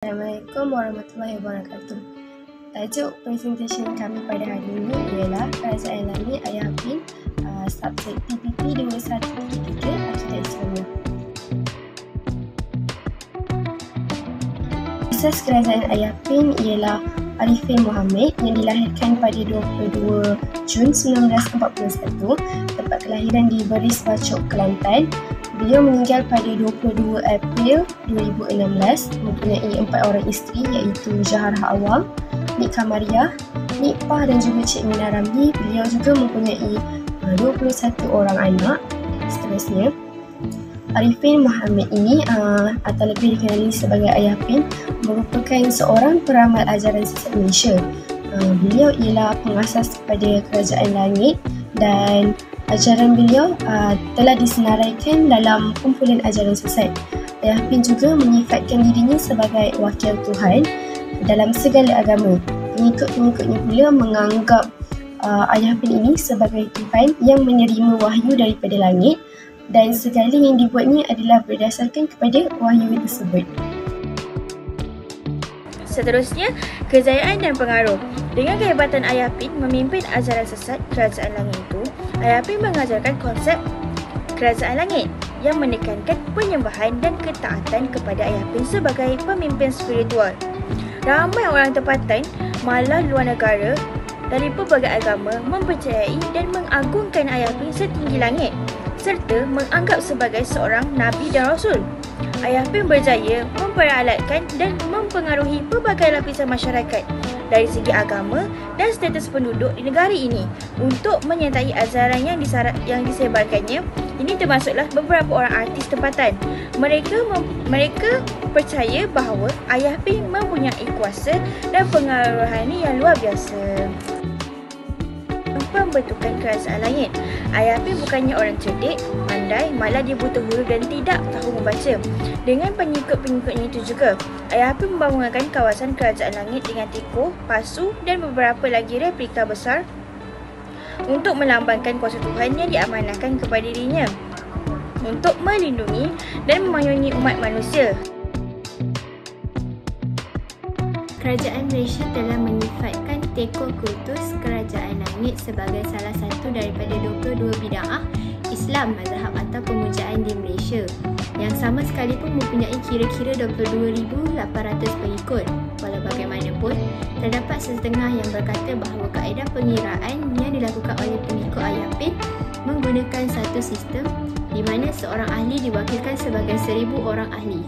Assalamualaikum warahmatullahi wabarakatuh. Tajuk presentation kami pada hari ini ialah Kerajaan Langit Ayah Pin, subjek PPP 2133 Akidah Islamiyah. Asas Kerajaan Ayah Pin ialah Arifin Mohammed yang dilahirkan pada 22 Jun 1941, tempat kelahiran di Beris Bacok, Kelantan. Beliau meninggal pada 22 April 2016, mempunyai 4 orang isteri iaitu Zahra Awam, Nik Kamariah, Nik Pah dan juga Cik Mina Ramli. Beliau juga mempunyai 21 orang anak. Seterusnya, Arifin Mohammed ini atau lebih dikenali sebagai Ayah Pin merupakan seorang peramal ajaran sesat Malaysia. Beliau ialah pengasas kepada Kerajaan Langit dan ajaran beliau telah disenaraikan dalam kumpulan ajaran sesat. Ayah Pin juga menyifatkan dirinya sebagai wakil Tuhan dalam segala agama. Pengikut-pengikutnya pula menganggap Ayah Pin ini sebagai Tuhan yang menerima wahyu daripada langit dan segala yang dibuatnya adalah berdasarkan kepada wahyu tersebut. Seterusnya, kejayaan dan pengaruh. Dengan kehebatan Ayah Pin memimpin ajaran sesat Kerajaan Langit itu, Ayah Pin mengajarkan konsep Kerajaan Langit yang menekankan penyembahan dan ketaatan kepada Ayah Pin sebagai pemimpin spiritual. Ramai orang tempatan, malah luar negara, dari pelbagai agama mempercayai dan mengagungkan Ayah Pin setinggi langit serta menganggap sebagai seorang Nabi dan Rasul. Ayah Pin berjaya memperalatkan dan mempengaruhi pelbagai lapisan masyarakat dari segi agama dan status penduduk di negara ini untuk menyertai ajaran yang disebarkannya. Ini termasuklah beberapa orang artis tempatan. Mereka percaya bahawa Ayah Pin mempunyai kuasa dan pengaruh rohani yang luar biasa. Pembentukan Kerajaan Langit. Ayah Pin bukannya orang cerdik, pandai, malah dia buta huruf dan tidak tahu membaca. Dengan pengikut-pengikutnya itu juga, Ayah Pin membangunkan kawasan Kerajaan Langit dengan teko, pasu dan beberapa lagi replika besar untuk melambangkan kuasa Tuhan yang diamanahkan kepada dirinya untuk melindungi dan memayungi umat manusia. Kerajaan Malaysia telah menyifatkan teko kultus Kerajaan Langit sebagai salah satu daripada 22 bid'ah Islam mazhab atau pemujaan di Malaysia yang sama sekali pun mempunyai kira-kira 22,800 pengikut. Walau bagaimanapun, terdapat setengah yang berkata bahawa kaedah pengiraan yang dilakukan oleh pengikut Ayah Pin menggunakan satu sistem di mana seorang ahli diwakilkan sebagai 1,000 orang ahli.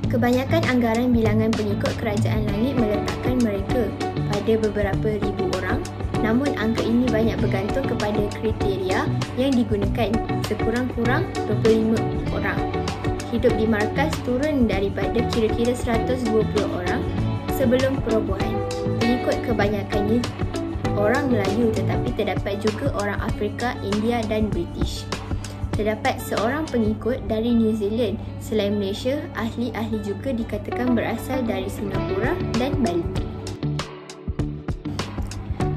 Kebanyakan anggaran bilangan pengikut Kerajaan Langit meletakkan mereka pada beberapa ribu orang, namun angka ini banyak bergantung kepada kriteria yang digunakan, sekurang-kurang 25 orang. Hidup di markas turun daripada kira-kira 120 orang sebelum perobohan. Pengikut kebanyakannya orang Melayu, tetapi terdapat juga orang Afrika, India dan British. Terdapat seorang pengikut dari New Zealand. Selain Malaysia, ahli-ahli juga dikatakan berasal dari Singapura dan Bali.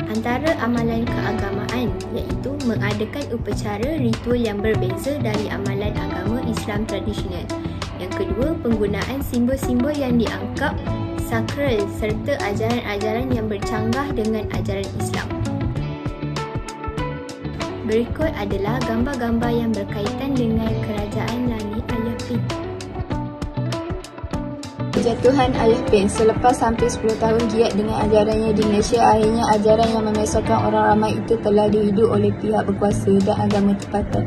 Antara amalan keagamaan iaitu mengadakan upacara ritual yang berbeza dari amalan agama Islam tradisional. Yang kedua, penggunaan simbol-simbol yang dianggap sakral serta ajaran-ajaran yang bercanggah dengan ajaran Islam. Berikut adalah gambar-gambar yang berkaitan dengan Kerajaan Langit Ayah Pin. Kejatuhan Ayah Pin. Selepas hampir 10 tahun giat dengan ajarannya di Malaysia, akhirnya ajaran yang memesokan orang ramai itu telah dihidu oleh pihak berkuasa dan agama tempatan.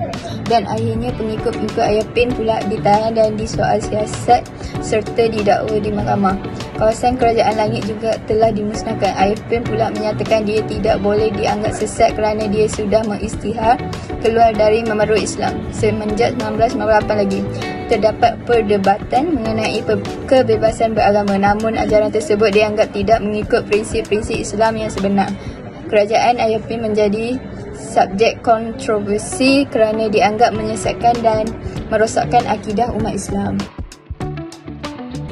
Dan akhirnya pengikut-pengikut Ayah Pin pula ditahan dan disoal siasat serta didakwa di mahkamah. Kawasan Kerajaan Langit juga telah dimusnahkan. Ayah Pin pula menyatakan dia tidak boleh dianggap sesat kerana dia sudah mengisytihar keluar dari memeluk Islam semenjak 1998 lagi. Terdapat perdebatan mengenai kebebasan beragama, namun ajaran tersebut dianggap tidak mengikut prinsip-prinsip Islam yang sebenar. Kerajaan Ayah Pin menjadi subjek kontroversi kerana dianggap menyesatkan dan merosakkan akidah umat Islam.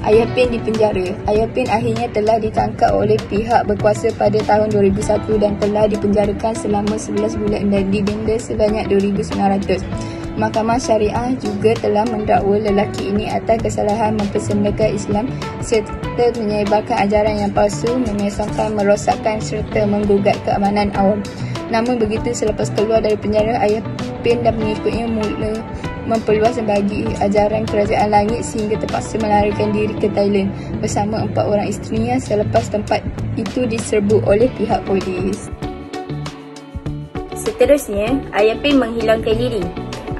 Ayah Pin dipenjara. Ayah Pin akhirnya telah ditangkap oleh pihak berkuasa pada tahun 2001 dan telah dipenjarakan selama 11 bulan dan didenda sebanyak 2,900. Mahkamah Syariah juga telah mendakwa lelaki ini atas kesalahan mempersendakan Islam serta menyebarkan ajaran yang palsu, memesongkan, merosakkan serta menggugat keamanan awam. Namun begitu, selepas keluar dari penjara, Ayah Pin dan pengikutnya mula memperluas bagi ajaran kerajaan langit sehingga terpaksa melarikan diri ke Thailand bersama 4 orang isterinya selepas tempat itu diserbu oleh pihak polis. Seterusnya, Ayah Pin menghilangkan diri.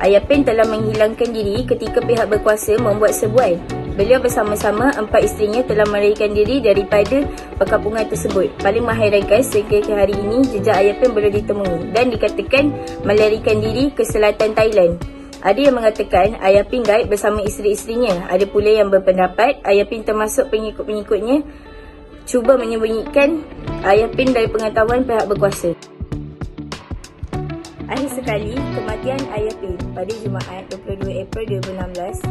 Ayah Pin telah menghilangkan diri ketika pihak berkuasa membuat sebuayan. Beliau bersama-sama 4 isterinya telah melarikan diri daripada perkampungan tersebut. Paling mengherankan, sehingga ke hari ini jejak Ayah Pin belum ditemui dan dikatakan melarikan diri ke selatan Thailand. Ada yang mengatakan Ayah Pin gaib bersama isteri-isterinya. Ada pula yang berpendapat Ayah Pin termasuk pengikut-pengikutnya cuba menyembunyikan Ayah Pin dari pengetahuan pihak berkuasa. Akhir sekali, kematian Ayah Pin pada Jumaat 22 April 2016.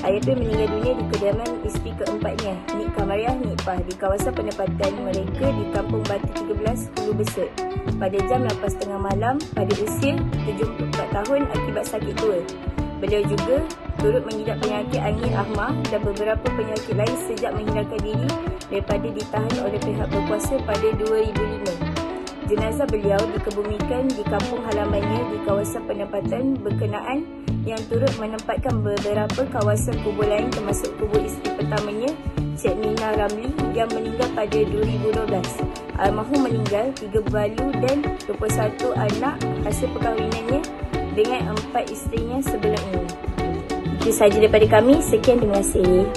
Ayah Pin meninggal dunia di kediaman isteri keempatnya, Nik Kamariah Nikpah, di kawasan penempatan mereka di Kampung Batu 13, Hulu Besut pada jam 8.30 malam pada usia 74 tahun akibat sakit tua. Beliau juga turut mengidap penyakit angin ahmah dan beberapa penyakit lain sejak menghilangkan diri daripada ditahan oleh pihak berkuasa pada 2005. Jenazah beliau dikebumikan di kampung halamannya di kawasan penempatan berkenaan yang turut menempatkan beberapa kawasan kubur lain termasuk kubur isteri pertamanya, Cik Mina Ramli yang meninggal pada 2012. Almarhum meninggal 3 balu dan 21 anak hasil perkahwinannya dengan 4 isterinya sebelum ini. Itu sahaja daripada kami. Sekian, terima kasih.